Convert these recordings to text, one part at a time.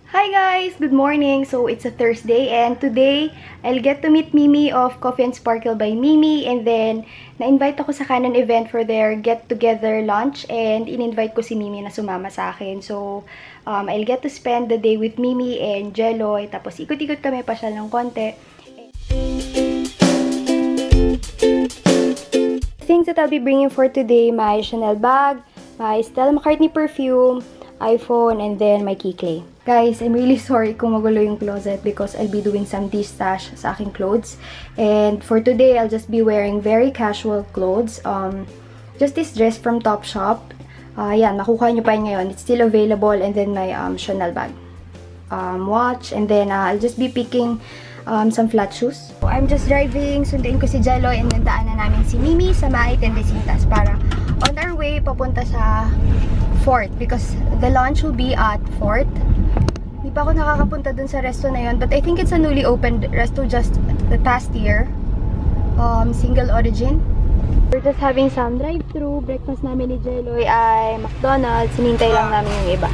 Hi guys! Good morning! So, it's a Thursday and today, I'll get to meet Mimi of Coffee and Sparkle by Mimi and then, na-invite ako sa Canon event for their get-together lunch and in-invite ko si Mimi na sumama sa akin. So, I'll get to spend the day with Mimi and Jeloy tapos ikot-ikot kami pasyal ng konti. Things that I'll be bringing for today, my Chanel bag, my Stella McCartney perfume, iPhone, and then my keyclay. Guys, I'm really sorry kung magulo yung closet because I'll be doing some de-stash sa aking clothes. And for today, I'll just be wearing very casual clothes. Just this dress from Topshop. Yan, makukuha nyo pa yun ngayon. It's still available. And then my Chanel bag. Watch. And then I'll just be picking some flat shoes. So, I'm just driving. Sunduin ko si Jeloy and then daanan namin si Mimi sa Mai Tendesitas para on our way papunta sa Fort because the lunch will be at Fort. Hindi pa ako nakakapunta dun sa resto na yun, but I think it's a newly opened resto just the past year. Single origin. We're just having some drive-thru. Breakfast namin ni Jeloy ay McDonald's. Sinintay lang namin yung iba.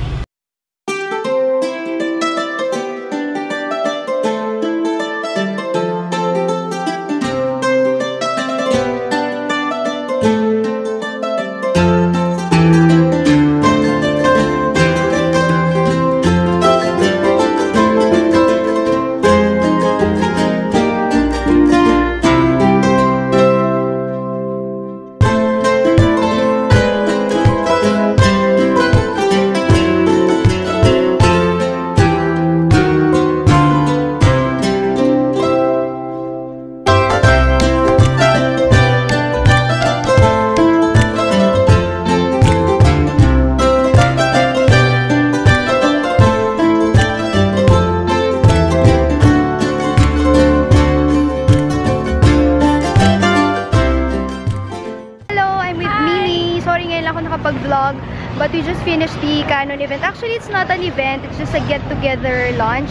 Vlog, but we just finished the Canon event. Actually, it's not an event, it's just a get-together lunch.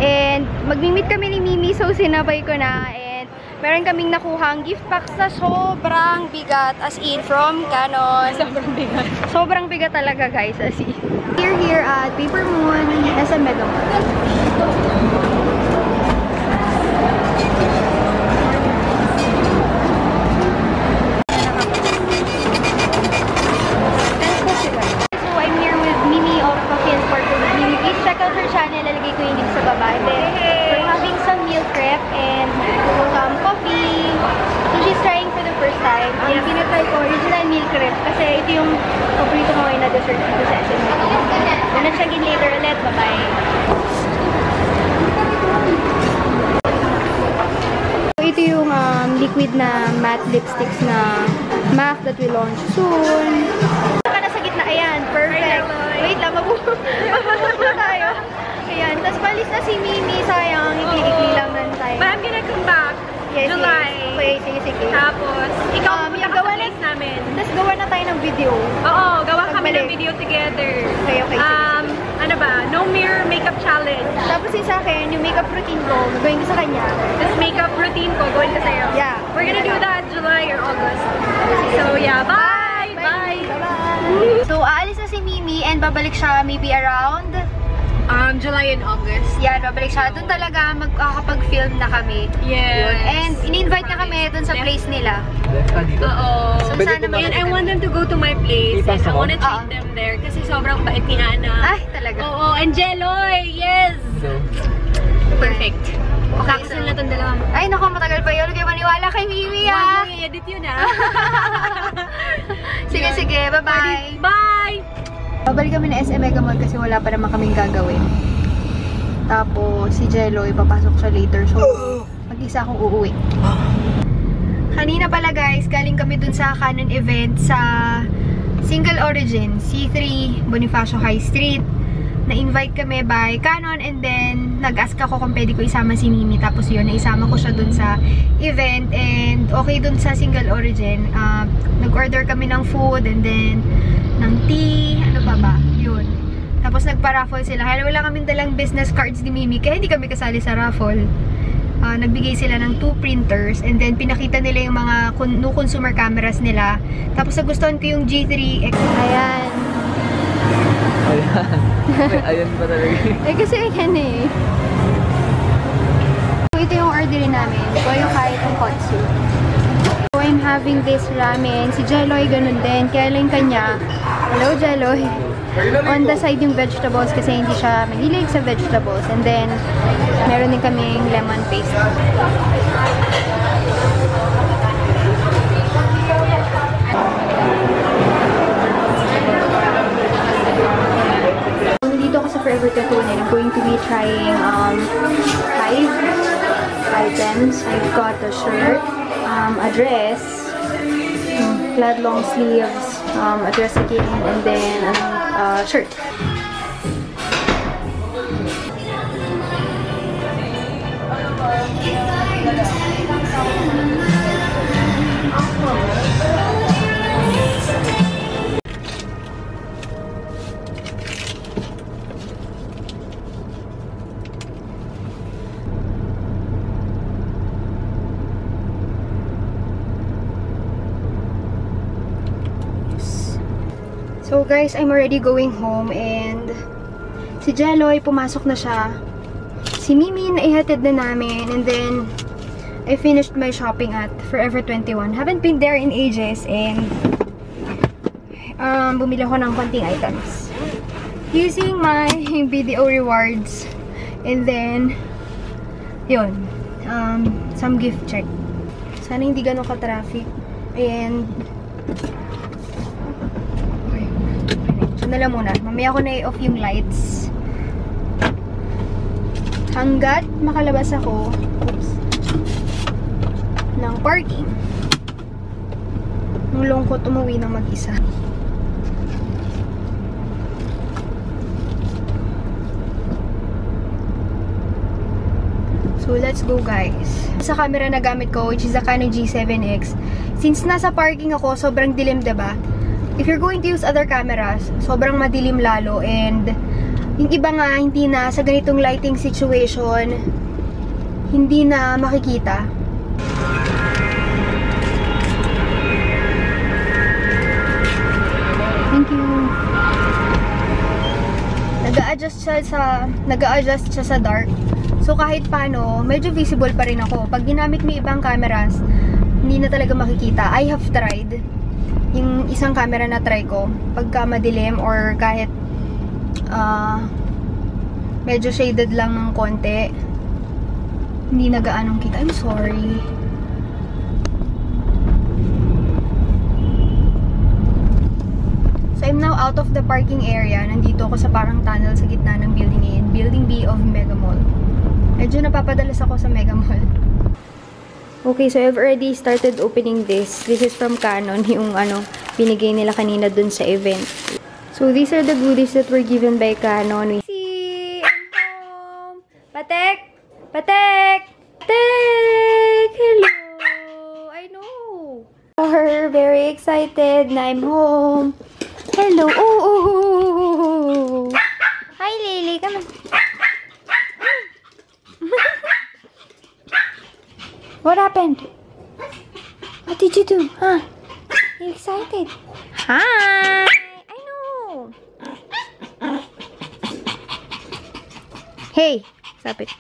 And magmi-meet kami ni Mimi, so sinabay ko na. And meron kaming nakuhang gift packs na sobrang bigat, as in, from Canon. Sobrang bigat. Sobrang bigat talaga, guys, as in. We're here at Paper Moon, SM Mega Mall. Pinatry ko original meal crepe kasi ito yung paborito ko ngayon na dessert dito sa SM. Ganun siya gin later ulit. Bye-bye! So, ito yung liquid na matte lipsticks na MAC that we launch soon. Saka na sa gitna. Ayan. Perfect. Wait lang. Mabubulo tayo. Ayan. Tapos palis na si Mimi. Sayang. Ikli lang na tayo. But I'm gonna come back. Yes, July. Yes. Okay, sige. Tapos, ikaw gawa na namin. Tapos gawa na tayo ng video. Oo, gawa kami ng video together. Okay, sige. Ano ba? No mirror makeup challenge. Tapos yung sa akin, yung makeup routine ko, gawin ko sa kanya. This makeup routine ko, gawin ko sa'yo. Yeah. We're gonna do that July or August. So, yeah. Bye! Bye! Bye! So, aalis na si Mimi and babalik siya maybe around July and August. Yan, babalik siya. Doon talaga magkakapag-film na kami. Yes. And in-invite na kami doon sa place nila. Oo. So, sana and I want them to go to my place. And I want to treat them there. Kasi sobrang bait ni Ana. Ay, talaga. Oo. And Jeloy! Yes! Perfect. Okay, so, na itong dalawang. Ay, naku, matagal pa yun. Kaya maniwala kay Mimi, ah. Huwag nang i-edit yun, ah. Sige. Bye-bye. Bye! Babalik kami na SM Mega Mall kasi wala pa naman kaming gagawin. Tapos, si Jeloy, papasok siya later. So, mag-isa akong uuwi. Kanina pala guys, galing kami dun sa Canon event sa Single Origin, C3, Bonifacio High Street. Na-invite kami by Canon and then nag-ask ako kung pwede ko isama si Mimi. Tapos yun, naisama ko siya dun sa event and okay dun sa Single Origin. Nag-order kami ng food and then ng tea, ano pa ba? Yun. Tapos nagpa-raffle sila. Kaya wala kaming dalang business cards ni Mimi, kaya hindi kami kasali sa raffle. Nagbigay sila ng 2 printers and then pinakita nila yung mga new consumer cameras nila. Tapos nagustuhan ko yung G3X. Ayan. Ayun pa talaga. Kasi yan eh. So, ito yung orderin namin. Goyokay tonkotsu. So, I'm having this ramen. Si Jeloy ganun din. Kaya lang kanya. Hello, Jeloy. On the side yung vegetables kasi hindi siya mahilig sa vegetables. And then, meron din kaming lemon paste. Dito ako sa Forever Tattoo and I'm going to be trying 5 items. I've got a shirt, a dress, plaid long sleeves, a dress again, and then a shirt. So guys, I'm already going home and si Jeloy, pumasok na siya. Si Mimi, naihatid na namin. And then, I finished my shopping at Forever 21. Haven't been there in ages and bumili ako ng konting items. Using my BDO rewards. And then, yun. Some gift check. Sana hindi ganun ka-traffic. And na lang muna. Mamaya ko na i-off yung lights. Hanggat makalabas ako ng parking. Nung lungkot umuwi ng mag-isa. So, let's go guys. Sa camera na gamit ko, which is a Canon G7X. Since nasa parking ako, sobrang dilim, diba? If you're going to use other cameras, sobrang madilim lalo and yung iba nga hindi na sa ganitong lighting situation hindi na makikita. Thank you. Nag-a-adjust siya sa dark. So kahit paano, medyo visible pa rin ako. Pag ginamit mo ibang cameras, hindi na talaga makikita. I have tried. Yung isang camera na try ko, pagka madilim or kahit medyo shaded lang ng konti, hindi na gaanong kita. I'm sorry. So, I'm now out of the parking area. Nandito ako sa parang tunnel sa gitna ng building A, Building B of Mega Mall. Medyo napapadalas ako sa Mega Mall. Okay, so I've already started opening this. This is from Canon, yung binigay nila kanina dun sa event. So these are the goodies that were given by Canon. See, I'm home! Patek! Patek! Patek! Hello! I know! We're very excited na I'm home. Hello! Oh! Hi, Lily! Come on! What happened? What did you do? Huh? You excited? Hi! I know! Hey! Stop it.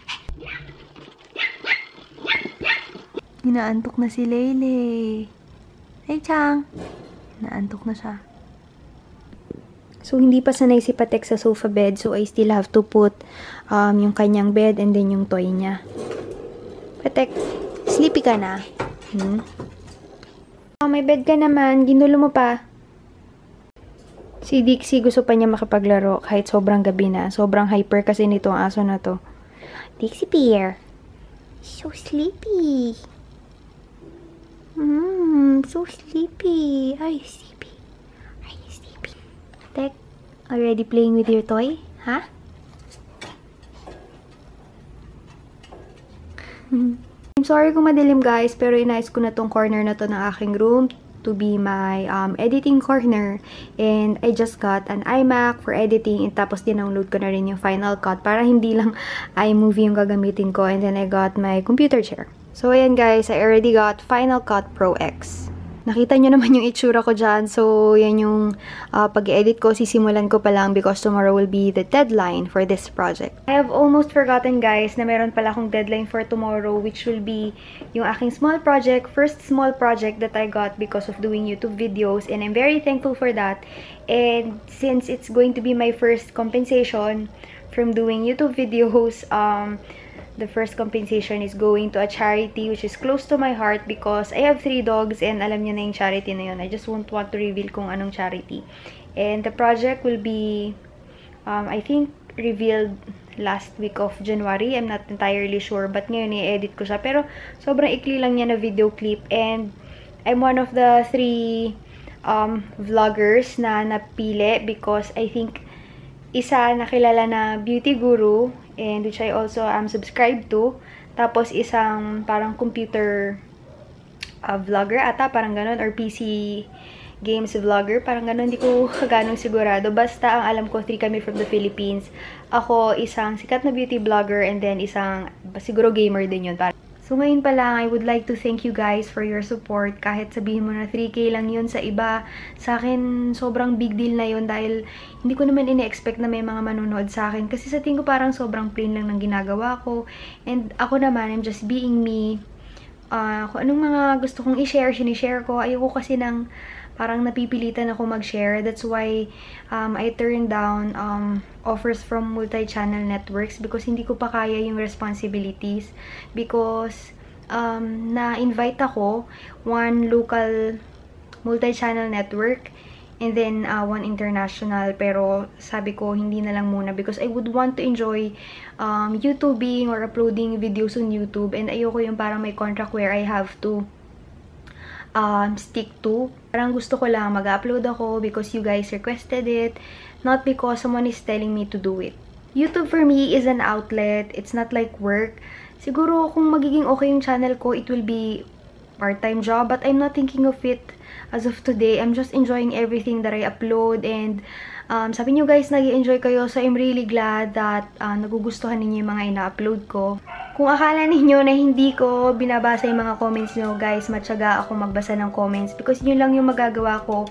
Inaantok na si Lele. Hey, Chang! Inaantok na siya. So, hindi pa sanay si Patek sa sofa bed. So, I still have to put yung kanyang bed and then yung toy niya. Patek, sleepy ka na? Oh, may bed ka naman. Ginulo mo pa. Si Dixie gusto pa niya makipaglaro kahit sobrang gabi na. Sobrang hyper kasi nitong aso na to. Dixie Pierre. So sleepy. So sleepy. Are you sleepy? Are you sleepy? Tek, already playing with your toy? Huh? I'm sorry kung madilim guys, pero inayos ko na tong corner na to ng aking room to be my editing corner. And I just got an iMac for editing and tapos dinownload ko na rin yung Final Cut para hindi lang iMovie yung gagamitin ko. And then I got my computer chair. So ayan guys, I already got Final Cut Pro X. Nakita nyo naman yung itsura ko dyan. So, yan yung pag-edit ko. Sisimulan ko pa lang because tomorrow will be the deadline for this project. I have almost forgotten, guys, na meron pala akong deadline for tomorrow, which will be yung aking small project, first small project that I got because of doing YouTube videos. And I'm very thankful for that. And since it's going to be my first compensation from doing YouTube videos, the first compensation is going to a charity which is close to my heart because I have 3 dogs and alam niyo na yung charity na yun. I just won't want to reveal kung anong charity. And the project will be, I think, revealed last week of January. I'm not entirely sure, but ngayon i-edit ko siya. Pero sobrang ikli lang niya na video clip and I'm one of the 3 vloggers na napili because I think isa nakilala na beauty guru and which I also am subscribed to. Tapos isang parang computer vlogger ata, parang ganun, or PC games vlogger, parang ganun, hindi ko ganong sigurado. Basta ang alam ko, 3 kami from the Philippines. Ako, isang sikat na beauty vlogger and then isang, siguro gamer din yun. So ngayon pa lang, I would like to thank you guys for your support. Kahit sabihin mo na 3K lang yun sa iba, sa akin sobrang big deal na yun dahil hindi ko naman ini-expect na may mga manonood sa akin. Kasi sa tingin ko parang sobrang plain lang ng ginagawa ko. And ako naman, I'm just being me. Kung anong mga gusto kong i-share, sinishare ko. Ayoko kasi ng parang napipilitan ako mag-share. That's why I turned down offers from multi-channel networks because hindi ko pa kaya yung responsibilities. Because na-invite ako, 1 local multi-channel network and then 1 international. Pero sabi ko, hindi na lang muna because I would want to enjoy YouTubing or uploading videos on YouTube. And ayoko yung parang may contract where I have to stick to. Parang gusto ko lang mag-upload ako because you guys requested it, not because someone is telling me to do it. YouTube for me is an outlet. It's not like work. Siguro kung magiging okay yung channel ko, it will be part-time job, but I'm not thinking of it as of today. I'm just enjoying everything that I upload and sabi nyo guys, nag-i-enjoy kayo, so I'm really glad that nagugustuhan ninyo yung mga ina-upload ko. Kung akala ninyo na hindi ko binabasa yung mga comments nyo, guys, matyaga ako magbasa ng comments because yun lang yung magagawa ko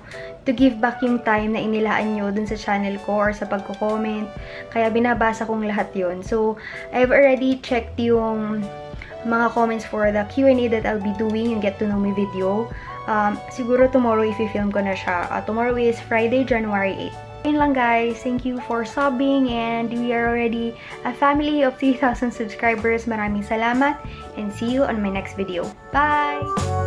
to give back yung time na inilaan nyo dun sa channel ko or sa pagko-comment. Kaya binabasa kong lahat yun. So, I've already checked yung mga comments for the Q&A that I'll be doing yung Get to Know Me video. Siguro tomorrow i-film ko na siya. Tomorrow is Friday, January 8. Yun lang guys, thank you for subbing and we are already a family of 3,000 subscribers. Maraming salamat and see you on my next video. Bye!